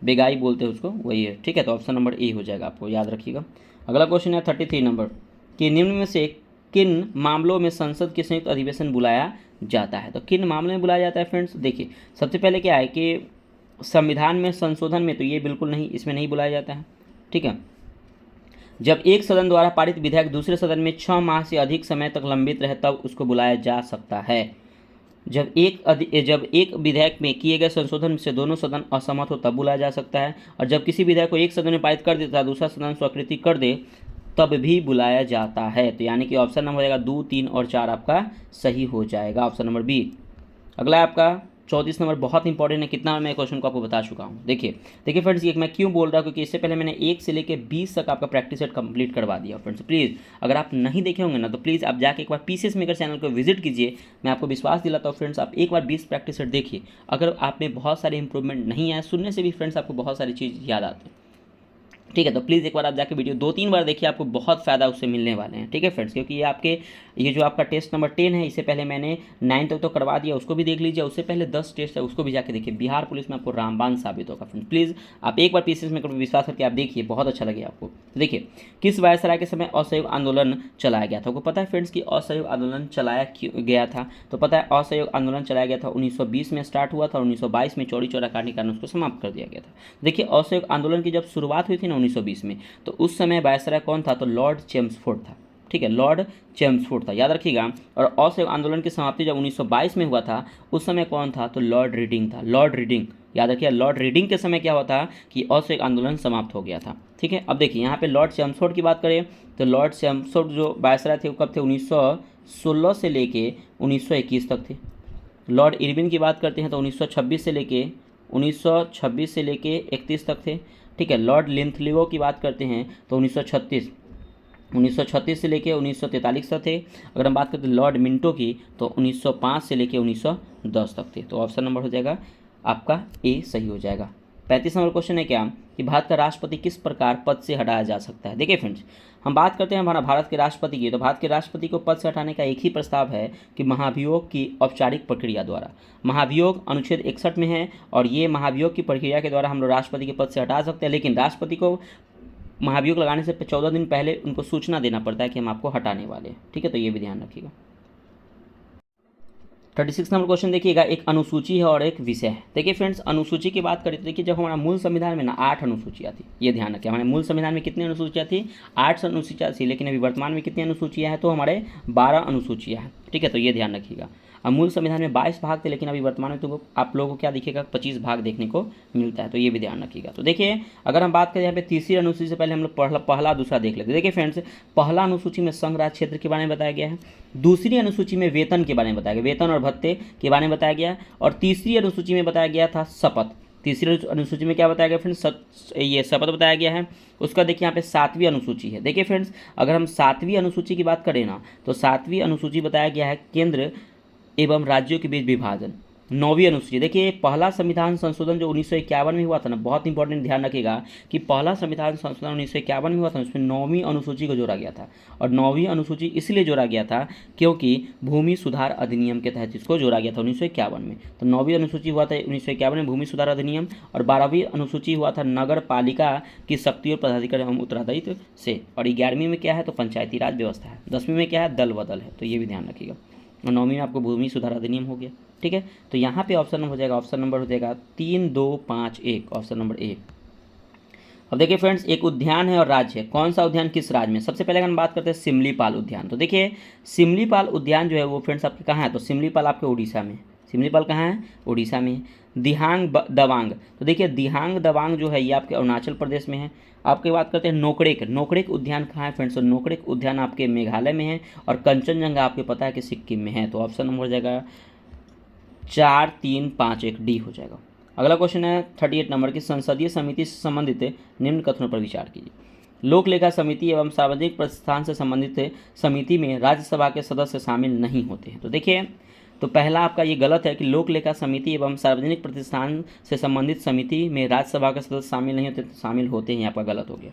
बेगाई बोलते हैं उसको, वही है, ठीक है। तो ऑप्शन नंबर ए हो जाएगा, आपको याद रखिएगा। अगला क्वेश्चन है 33 नंबर कि निम्न में से किन मामलों में संसद के संयुक्त अधिवेशन बुलाया जाता है। तो किन मामलों में बुलाया जाता है फ्रेंड्स, देखिए सबसे पहले क्या है कि संविधान में संशोधन में तो ये बिल्कुल नहीं, इसमें नहीं बुलाया जाता है, ठीक है। जब एक सदन द्वारा पारित विधेयक दूसरे सदन में 6 माह से अधिक समय तक लंबित रहे तब उसको बुलाया जा सकता है। जब एक विधेयक में किए गए संशोधन से दोनों सदन असहमत हो तब बुलाया जा सकता है। और जब किसी विधेयक को एक सदन में पारित कर देता है दूसरा सदन स्वीकृति कर दे तब भी बुलाया जाता है। तो यानी कि ऑप्शन नंबर हो जाएगा 2, 3 और 4 आपका सही हो जाएगा, ऑप्शन नंबर बी। अगला है आपका 34 नंबर, बहुत इंपॉर्टेंट है, कितना मैं क्वेश्चन को आपको बता चुका हूँ। देखिए फ्रेंड्स, ये मैं क्यों बोल रहा हूँ क्योंकि इससे पहले मैंने 1 से लेकर 20 तक आपका प्रैक्टिस सेट कंप्लीट करवा दिया फ्रेंड्स। प्लीज़ अगर आप नहीं देखे होंगे ना तो प्लीज़ आप जाके एक बार पीसीएस मेकर चैनल को विजिट कीजिए। मैं आपको विश्वास दिलाता हूँ फ्रेंड्स, आप एक बार 20 प्रैक्टिस सेट देखिए। अगर आप में बहुत सारे इंप्रूवमेंट नहीं आए, सुनने से भी फ्रेंड्स आपको बहुत सारी चीज़ याद आती है, ठीक है। तो प्लीज़ एक बार आप जाके वीडियो 2-3 बार देखिए, आपको बहुत फ़ायदा उससे मिलने वाले हैं, ठीक है फ्रेंड्स। क्योंकि ये जो आपका टेस्ट नंबर 10 है इससे पहले मैंने 9 तक तो करवा दिया, उसको भी देख लीजिए। उससे पहले 10 टेस्ट है उसको भी जाके देखिए। बिहार पुलिस में आपको रामबाण साबित होगा फ्रेंड्स। प्लीज़ आप एक बार पीसीएस में विश्वास करके आप देखिए, बहुत अच्छा लगेगा आपको। तो देखिए किस वायसराय के समय असहयोग आंदोलन चलाया गया था। आपको पता है फ्रेंड्स कि असहयोग आंदोलन चलाया गया था, तो पता है असहयोग आंदोलन चलाया गया था 1920 में स्टार्ट हुआ था और 1922 में चौरी चौरा कांड के कारण उसको समाप्त कर दिया गया था। देखिए असहयोग आंदोलन की जब शुरुआत हुई थी ना 1920 में, तो उस समय वायसराय कौन था, तो लॉर्ड चेम्सफोर्ड था, ठीक है, लॉर्ड चेम्सफोर्ड था, याद रखिएगा। और असहयोग आंदोलन की समाप्ति जब 1922 में हुआ था उस समय कौन था, तो लॉर्ड रीडिंग था, लॉर्ड रीडिंग, याद रखिए। लॉर्ड रीडिंग के समय क्या हुआ था कि असहयोग आंदोलन समाप्त हो गया था, ठीक है। अब देखिए यहाँ पे लॉर्ड चेम्सफोर्ड की बात करें तो लॉर्ड चेम्सफोर्ड जो वायसराय थे वो कब थे, 1916 से लेके 1921 तक थे। लॉर्ड इरविन की बात करते हैं तो 1926 से लेके 31 तक थे, ठीक है। लॉर्ड लिंथलिगो की बात करते हैं तो 1936 से लेके 1943 तक थे। अगर हम बात करते हैं लॉर्ड मिंटो की तो 1905 से लेके 1910 तक थे। तो ऑप्शन नंबर हो जाएगा आपका ए सही हो जाएगा। 35 नंबर क्वेश्चन है क्या कि भारत का राष्ट्रपति किस प्रकार पद से हटाया जा सकता है। देखिए फ्रेंड्स, हम बात करते हैं हमारा भारत के राष्ट्रपति की, तो भारत के राष्ट्रपति को पद से हटाने का एक ही प्रस्ताव है कि महाभियोग की औपचारिक प्रक्रिया द्वारा। महाभियोग अनुच्छेद 61 में है और ये महाभियोग की प्रक्रिया के द्वारा हम लोग राष्ट्रपति के पद से हटा सकते हैं। लेकिन राष्ट्रपति को महाभियोग लगाने से 14 दिन पहले उनको सूचना देना पड़ता है कि हम आपको हटाने वाले हैं, ठीक है। तो ये भी ध्यान रखिएगा। 36 नंबर क्वेश्चन देखिएगा, एक अनुसूची है और एक विषय है। देखिए फ्रेंड्स, अनुसूची की बात करें तो देखिए जब हमारा मूल संविधान में ना 8 अनुसूचियाँ थी, ये ध्यान रखें। हमारे मूल संविधान में कितनी अनुसूचियाँ थी, 8 अनुसूचियाँ थी। लेकिन अभी वर्तमान में कितनी अनुसूचियाँ हैं, तो हमारे 12 अनुसूचियाँ हैं, ठीक है। तो ये ध्यान रखिएगा। अब मूल संविधान में 22 भाग थे लेकिन अभी वर्तमान में तो आप लोगों को क्या दिखेगा, 25 भाग देखने को मिलता है। तो ये भी ध्यान रखिएगा। तो देखिए अगर हम बात करें यहाँ पे तीसरी अनुसूची से पहले हम लोग पहला दूसरा देख लेते हैं। देखिए फ्रेंड्स, पहला अनुसूची में संघ राज्य क्षेत्र के बारे में बताया गया है। दूसरी अनुसूची में वेतन के बारे में बताया गया, वेतन और भत्ते के बारे में बताया गया। और तीसरी अनुसूची में बताया गया था शपथ। तीसरी अनुसूची में क्या बताया गया फ्रेंड्स, ये शपथ बताया गया है। उसका देखिए यहाँ पे 7वीं अनुसूची है। देखिए फ्रेंड्स, अगर हम 7वीं अनुसूची की बात करें ना तो 7वीं अनुसूची बताया गया है केंद्र एवं राज्यों के बीच विभाजन। 9वीं अनुसूची, देखिए पहला संविधान संशोधन जो 1951 में हुआ था ना, बहुत इंपॉर्टेंट ध्यान रखिएगा कि पहला संविधान संशोधन 1951 में हुआ था, उसमें 9वीं अनुसूची को जोड़ा गया था। और 9वीं अनुसूची इसलिए जोड़ा गया था क्योंकि भूमि सुधार अधिनियम के तहत इसको जोड़ा गया था 1951 में। तो 9वीं अनुसूची हुआ था 1951 में भूमि सुधार अधिनियम, और 12वीं अनुसूची हुआ था नगर पालिका की शक्ति और पदाधिकार एवं उत्तरदायित्व से। और 11वीं में क्या है, तो पंचायती राज व्यवस्था है। 10वीं में क्या है, दल बदल है। तो ये भी ध्यान रखिएगा। और 9वीं में आपको भूमि सुधार अधिनियम हो गया। ठीक है, तो यहाँ पे ऑप्शन हो जाएगा, ऑप्शन नंबर हो जाएगा 3, 2, 5, 1, ऑप्शन नंबर 1। अब देखिए फ्रेंड्स, एक उद्यान है और राज्य है, कौन सा उद्यान किस राज्य में? सबसे पहले अगर हम बात करते हैं सिमलीपाल उद्यान, तो देखिए सिमलीपाल उद्यान जो है वो फ्रेंड्स आपके कहाँ है? तो सिमलीपाल आपके उड़ीसा में। सिमलीपाल कहाँ है? उड़ीसा में। दिहांग दवांग, तो देखिए दिहांग दवांग जो है ये आपके अरुणाचल प्रदेश में है। आपकी बात करते हैं नोकरेक, नोकरेक उद्यान कहाँ है फ्रेंड्स? तो नोकरेक उद्यान आपके मेघालय में है और कंचनजंगा आपको पता है कि सिक्किम में है। तो ऑप्शन नंबर हो जाएगा 4, 3, 5, 1, डी हो जाएगा। अगला क्वेश्चन है 38 नंबर की, संसदीय समिति से संबंधित निम्न कथनों पर विचार कीजिए। लोक लेखा समिति एवं सार्वजनिक प्रतिष्ठान से संबंधित समिति में राज्यसभा के सदस्य शामिल नहीं होते हैं। तो देखिए, तो पहला आपका ये गलत है कि लोक लेखा समिति एवं सार्वजनिक प्रतिष्ठान से संबंधित समिति में राज्यसभा के सदस्य शामिल नहीं होते, शामिल होते हैं, आपका गलत हो गया।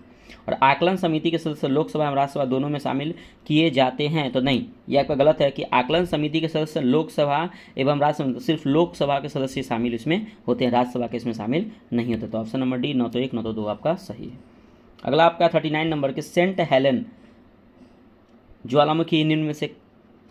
और आकलन समिति के सदस्य लोकसभा एवं राज्यसभा दोनों में शामिल किए जाते हैं, तो नहीं, यह आपका गलत है कि आकलन समिति के सदस्य लोकसभा एवं राज्यसभा, सिर्फ लोकसभा के सदस्य शामिल इसमें होते हैं, राज्यसभा के इसमें शामिल नहीं होते। तो ऑप्शन नंबर डी, न तो 1 न तो 2 आपका सही है। अगला आपका 39 नंबर के, सेंट हेलेन ज्वालामुखी निम्न में से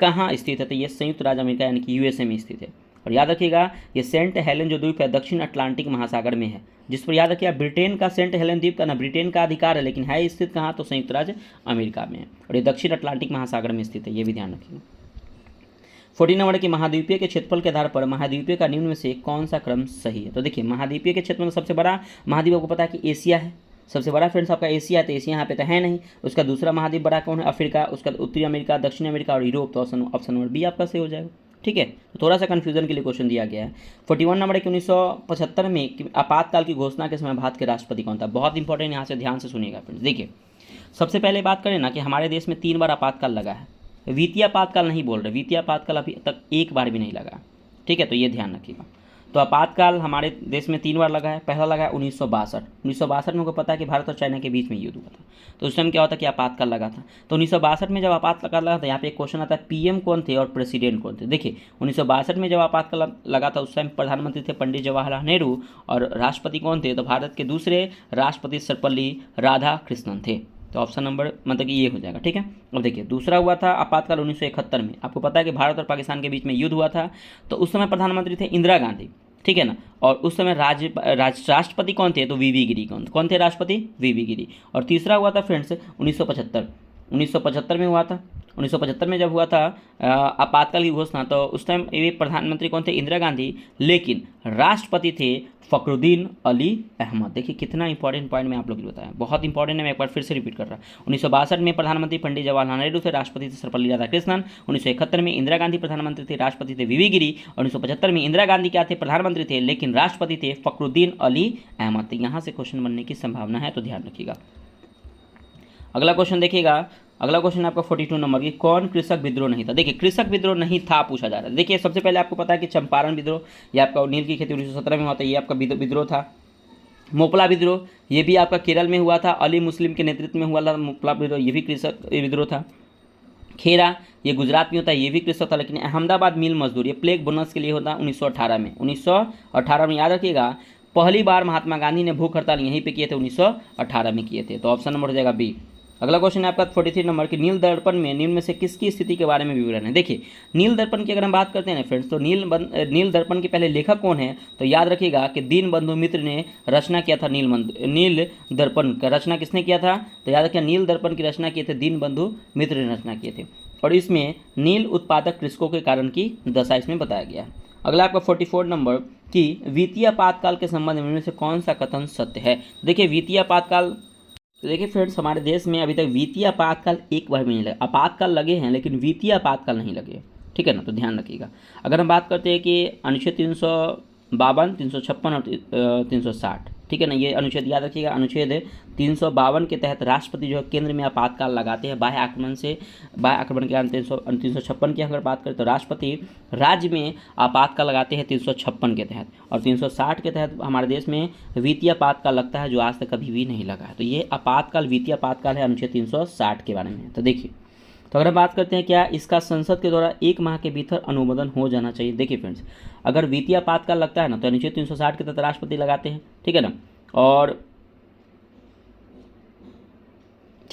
कहाँ स्थित है? तो ये संयुक्त राज्य अमेरिका यानी कि यूएसए में स्थित है। और याद रखिएगा, ये सेंट हेलेन जो द्वीप है दक्षिण अटलांटिक महासागर में है, जिस पर याद रखिएगा ब्रिटेन का सेंट हेलेन द्वीप का ना ब्रिटेन का अधिकार है, लेकिन है स्थित कहाँ? तो संयुक्त राज्य अमेरिका में है और ये दक्षिण अटलांटिक महासागर में स्थित है, ये भी ध्यान रखिएगा। 40 नंबर की, महाद्वीपीय के क्षेत्रफल के आधार पर महाद्वीपीय का निम्न में से कौन सा क्रम सही है? तो देखिए महाद्वीपीय के क्षेत्रफल में सबसे बड़ा महाद्वीप आपको पता है कि एशिया है, सबसे बड़ा फ्रेंड्स आपका एशिया है, तो एशिया यहाँ पे तो है नहीं। उसका दूसरा महाद्वीप बड़ा कौन है? अफ्रीका, उसका उत्तरी अमेरिका, दक्षिण अमेरिका और यूरोप। तो ऑप्शन नंबर बी आपका सही हो जाएगा। ठीक है, तो थोड़ा सा कन्फ्यूजन के लिए क्वेश्चन दिया गया है। 41 नंबर है कि 1975 में आपातकाल की घोषणा के समय भारत के राष्ट्रपति कौन था? बहुत इंपॉर्टेंट, यहाँ से ध्यान से सुनिएगा फ्रेंड्स। देखिए सबसे पहले बात करें ना कि हमारे देश में 3 बार आपातकाल लगा है, वित्तीय आपातकाल नहीं बोल रहे, वित्तीय आपातकाल अभी तक एक बार भी नहीं लगा। ठीक है, तो ये ध्यान रखिएगा। तो आपातकाल हमारे देश में 3 बार लगा है। पहला लगा है 1962। 1962 में आपको पता है कि भारत और चाइना के बीच में युद्ध हुआ था, तो उस टाइम क्या होता कि आपातकाल लगा था। तो 1962 में जब आपातकाल लगा था, यहाँ पे एक क्वेश्चन आता है पीएम कौन थे और प्रेसिडेंट कौन थे? देखिए 1962 में जब आपातकाल लगा था उस टाइम प्रधानमंत्री थे पंडित जवाहरलाल नेहरू और राष्ट्रपति कौन थे? तो भारत के दूसरे राष्ट्रपति सर्वपल्ली राधाकृष्णन थे। तो ऑप्शन नंबर मतलब कि ये हो जाएगा। ठीक है, अब देखिए दूसरा हुआ था आपातकाल 1971 में। आपको पता है कि भारत और पाकिस्तान के बीच में युद्ध हुआ था, तो उस समय प्रधानमंत्री थे इंदिरा गांधी। ठीक है ना, और उस समय राष्ट्रपति कौन थे? तो वीवी गिरी। कौन थे राष्ट्रपति? वीवी गिरी। और तीसरा हुआ था फ्रेंड्स 1975। 1975 में हुआ था। 1975 में जब हुआ था आपातकाल की घोषणा, तो उस टाइम ये प्रधानमंत्री कौन थे? इंदिरा गांधी, लेकिन राष्ट्रपति थे फखरुद्दीन अली अहमद। देखिए कितना इंपॉर्टेंट पॉइंट मैं आप लोगों को बताया, बहुत इंपॉर्टेंट है, मैं एक बार फिर से रिपीट कर रहा हूँ। 1962 में प्रधानमंत्री पंडित जवाहरलाल नेहरू थे, राष्ट्रपति थे सर्वपल्ली राधाकृष्णन। 1971 में इंदिरा गांधी प्रधानमंत्री थे, राष्ट्रपति थे वीवी गिरी। और 1975 में इंदिरा गांधी क्या थे? प्रधानमंत्री थे, लेकिन राष्ट्रपति थे फखरुद्दीन अली अहमद। तो यहाँ से क्वेश्चन बनने की संभावना है, तो ध्यान रखिएगा। अगला क्वेश्चन देखिएगा, अगला क्वेश्चन आपका 42 नंबर की, कौन कृषक विद्रोह नहीं था? देखिए कृषक विद्रोह नहीं था पूछा जा रहा है। देखिए सबसे पहले आपको पता है कि चंपारण विद्रोह, ये आपका नील की खेती 1917 में हुआ था, ये आपका विद्रोह था। मोपला विद्रोह ये भी आपका केरल में हुआ था, अली मुस्लिम के नेतृत्व में हुआ था मोपला विद्रोह, ये भी कृषक विद्रोह था। खेरा ये गुजरात में होता है, ये भी कृषक था। लेकिन अहमदाबाद मिल मजदूर ये प्लेग बोनस के लिए होता 1918 में। 1918 में याद रखिएगा, पहली बार महात्मा गांधी ने भूख हड़ताल यहीं पे किए थे, 1918 में किए थे। तो ऑप्शन नंबर हो जाएगा बी। अगला क्वेश्चन है आपका 43 नंबर की, नील दर्पण में निम्न में से किसकी स्थिति के बारे में विवरण है? देखिए नील दर्पण की अगर हम बात करते हैं ना फ्रेंड्स, तो नील दर्पण के पहले लेखक कौन है? तो याद रखिएगा कि दीनबंधु मित्र ने रचना किया था। नील दर्पण का रचना किसने किया था? तो याद रखिए नील दर्पण की रचना किए थे दीनबंधु मित्र ने रचना किए थे। और इसमें नील उत्पादक कृषकों के कारण की दशा इसमें बताया गया है। अगला आपका 44 नंबर की, वित्तीय आपातकाल के संबंध में से कौन सा कथन सत्य है? देखिए वित्तीय आपातकाल, तो देखिए फ्रेंड्स हमारे देश में अभी तक वित्तीय आपातकाल एक बार भी नहीं लगा। आपातकाल लगे हैं लेकिन वित्तीय आपातकाल नहीं लगे। ठीक है ना, तो ध्यान रखिएगा। अगर हम बात करते हैं कि अनुच्छेद 352, 356 और 360, ठीक है ना, ये अनुच्छेद याद रखिएगा। अनुच्छेद 352 के तहत राष्ट्रपति जो है केंद्र में आपातकाल लगाते हैं बाह्य आक्रमण के कारण। 356 की अगर बात करें तो राष्ट्रपति राज्य में आपातकाल लगाते हैं 356 के तहत। और 360 के तहत हमारे देश में वित्तीय आपातकाल लगता है, जो आज तक कभी भी नहीं लगा है। तो ये आपातकाल वित्तीय आपातकाल है अनुच्छेद 360 के बारे में। तो देखिए, तो अगर हम बात करते हैं क्या इसका संसद के द्वारा 1 माह के भीतर अनुमोदन हो जाना चाहिए? देखिए फ्रेंड्स, अगर वित्तीय आपातकाल लगता है ना तो अनुच्छेद 360 के तहत राष्ट्रपति लगाते हैं। ठीक है ना, और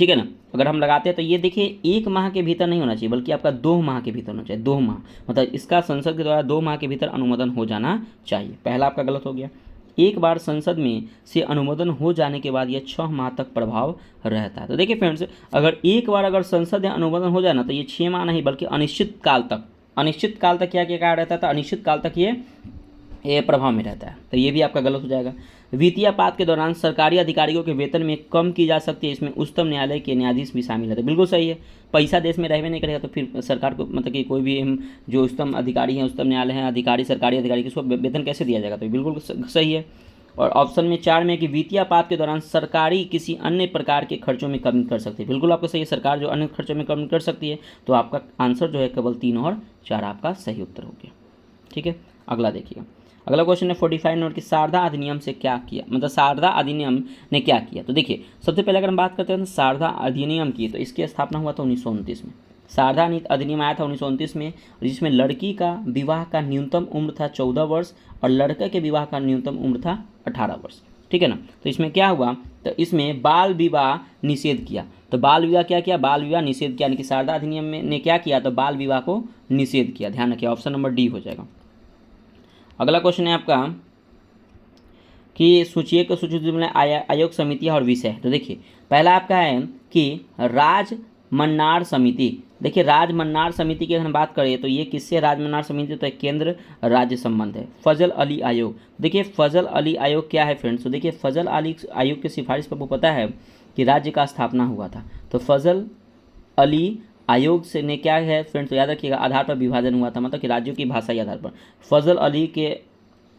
ठीक है ना। अगर हम लगाते हैं तो ये देखिए 1 माह के भीतर नहीं होना चाहिए, बल्कि आपका 2 माह के भीतर होना चाहिए। 2 माह मतलब इसका संसद के द्वारा 2 माह के भीतर अनुमोदन हो जाना चाहिए। पहला आपका गलत हो गया। एक बार संसद में से अनुमोदन हो जाने के बाद यह 6 माह तक प्रभाव रहता है। तो देखिए फ्रेंड्स, अगर एक बार अगर संसद में अनुमोदन हो जाए ना तो ये 6 माह नहीं बल्कि अनिश्चित काल तक क्या क्या रहता था, अनिश्चित काल तक ये प्रभाव में रहता है। तो ये भी आपका गलत हो जाएगा। वित्तीय आपात के दौरान सरकारी अधिकारियों के वेतन में कम की जा सकती है, इसमें उच्चतम न्यायालय के न्यायाधीश भी शामिल रहते हैं। बिल्कुल सही है। पैसा देश में रहने नहीं करेगा तो फिर सरकार को मतलब कि कोई भी हम जो उच्चतम अधिकारी हैं, उच्चतम न्यायालय हैं, अधिकारी सरकारी अधिकारी किसको वेतन कैसे दिया जाएगा, तो बिल्कुल सही है। और ऑप्शन में 4 में कि वित्तीय आपात के दौरान सरकारी किसी अन्य प्रकार के खर्चों में कमी कर सकती है। बिल्कुल आपको सही है, सरकार जो अन्य खर्चों में कमी कर सकती है। तो आपका आंसर जो है केवल 3 और 4 आपका सही उत्तर हो गया। ठीक है, अगला देखिएगा। अगला क्वेश्चन है 45 नंबर की शारदा अधिनियम से क्या किया, मतलब शारदा अधिनियम ने क्या किया। तो देखिए सबसे पहले अगर हम बात करते हैं शारदा अधिनियम की, तो इसकी स्थापना हुआ था 1929 में। शारदा अधिनियम आया था 1929 में, जिसमें लड़की का विवाह का न्यूनतम उम्र था 14 वर्ष और लड़के के विवाह का न्यूनतम उम्र था 18 वर्ष। ठीक है ना। तो इसमें क्या हुआ, तो इसमें बाल विवाह निषेध किया। तो बाल विवाह क्या किया, बाल विवाह निषेध किया, यानी कि शारदा अधिनियम ने क्या किया, तो बाल विवाह को निषेध किया। ध्यान रखिए, ऑप्शन नंबर डी हो जाएगा। अगला क्वेश्चन है आपका कि सूचिए को सूचित आयोग समिति और विषय। तो देखिए पहला आपका है कि राज मन्नार समिति। देखिए राज मन्नार समिति की अगर हम बात करें तो ये किससे राज मन्नार समिति, तो केंद्र राज्य संबंध है। फजल अली आयोग, देखिए फजल अली आयोग क्या है फ्रेंड्स, तो देखिए फजल अली आयोग की सिफारिश पर आपको पता है कि राज्य का स्थापना हुआ था। तो फजल अली आयोग से ने क्या है फ्रेंड्स, तो याद रखिएगा आधार पर विभाजन हुआ था, मतलब कि राज्यों की भाषाई आधार पर। फजल अली के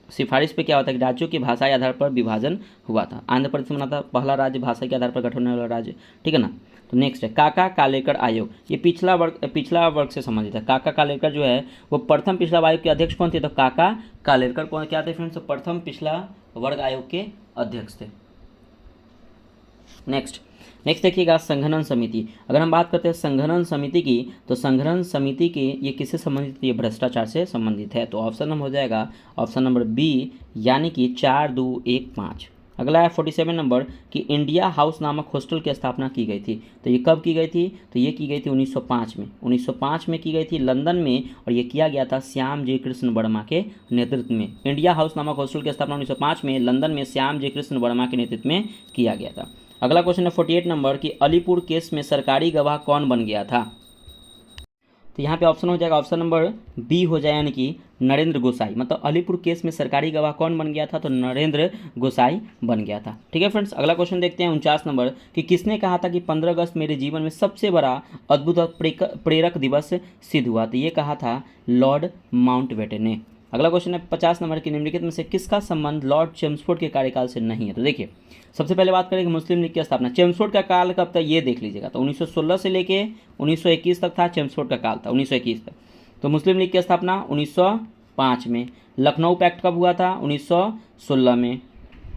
सिफारिश पे क्या होता है कि राज्यों के भाषाई आधार पर विभाजन हुआ था। आंध्र प्रदेश बना था पहला राज्य भाषा के आधार पर गठन होने वाला राज्य। ठीक है ना। तो नेक्स्ट है काका कालेकर आयोग, ये पिछला वर्ग से संबंधित है। काका कालेकर जो है वो प्रथम पिछड़ा आयोग के अध्यक्ष कौन थे, तो काका कालेकर कौन क्या थे फ्रेंड्स, तो प्रथम पिछला वर्ग आयोग के अध्यक्ष थे। नेक्स्ट देखिएगा संघनन समिति। अगर हम बात करते हैं संघनन समिति की, तो संघनन समिति की ये किससे संबंधित है, ये भ्रष्टाचार से संबंधित है। तो ऑप्शन नंबर हो जाएगा ऑप्शन नंबर बी, यानी कि 4-2-1-5। अगला है 47 नंबर कि इंडिया हाउस नामक हॉस्टल की स्थापना की गई थी। तो ये कब की गई थी, तो ये की गई थी 1905 में। 1905 में की गई थी लंदन में, और ये किया गया था श्याम जी कृष्ण वर्मा के नेतृत्व में। इंडिया हाउस नामक हॉस्टल की स्थापना 1905 में लंदन में श्याम जी कृष्ण वर्मा के नेतृत्व में किया गया था। अगला क्वेश्चन है 48 नंबर कि अलीपुर केस में सरकारी गवाह कौन बन गया था। तो यहाँ पे ऑप्शन हो जाएगा ऑप्शन नंबर बी हो जाए, यानी कि नरेंद्र गोसाई। मतलब अलीपुर केस में सरकारी गवाह कौन बन गया था, तो नरेंद्र गोसाई बन गया था। ठीक है फ्रेंड्स, अगला क्वेश्चन देखते हैं 49 नंबर कि किसने कहा था कि 15 अगस्त मेरे जीवन में सबसे बड़ा अद्भुत और प्रेरक दिवस सिद्ध हुआ। तो ये कहा था लॉर्ड माउंटबेटन ने। अगला क्वेश्चन है 50 नंबर की निम्नलिखित में से किसका संबंध लॉर्ड चेम्सफोर्ड के कार्यकाल से नहीं है। तो देखिए सबसे पहले बात करें कि मुस्लिम लीग की स्थापना, चेम्सफोर्ड का काल कब था ये देख लीजिएगा। तो 1916 से लेके 1921 तक था चेम्सफोर्ड का काल था, 1921 तक। तो मुस्लिम लीग की स्थापना 1905 में। लखनऊ पैक्ट कब हुआ था, 1916 में।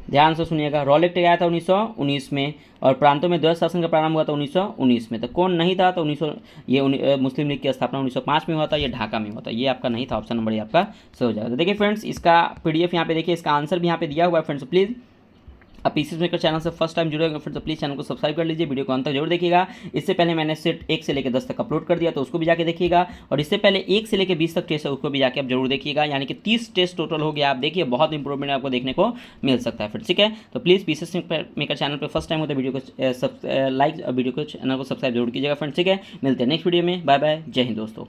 ध्यान से सुनिएगा। रॉलेक्ट आया था 1919 में, और प्रांतों में द्वैत शासन का प्रारंभ हुआ था 1919 में। तो कौन नहीं था, तो मुस्लिम लीग की स्थापना 1905 में हुआ था, ये ढाका में हुआ था। ये आपका नहीं था, ऑप्शन नंबर ये आपका सही हो जाएगा। तो देखिए फ्रेंड्स, इसका पीडीएफ यहाँ पे देखिए, इसका आंसर भी यहाँ पे दिया हुआ है फ्रेंड्स। प्लीज़ आप पीसीएस मेकर चैनल से फर्स्ट टाइम जुड़े फ्रेंड्स, तो प्लीज़ चैनल को सब्सक्राइब कर लीजिए, वीडियो को अंत तक जरूर देखिएगा। इससे पहले मैंने सेट 1 से लेकर 10 तक अपलोड कर दिया, तो उसको भी जाके देखिएगा। और इससे पहले 1 से लेकर 20 तक टेस्ट है, उसको भी जाके आप जरूर देखिएगा। यानी कि 30 टेस्ट टोटल हो गया। आप देखिए बहुत इंप्रूवमेंट आपको देखने को मिल सकता है फ्रेंड्स। ठीक है, तो प्लीज़ पीसीएस मेकर चैनल पर फर्स्ट टाइम हो तो वीडियो को लाइक और वीडियो को चैनल को सब्सक्राइब जरूर कीजिएगा फ्रेंड्स। ठीक है, मिलते हैं नेक्स्ट वीडियो में। बाय बाय, जय हिंद दोस्तों।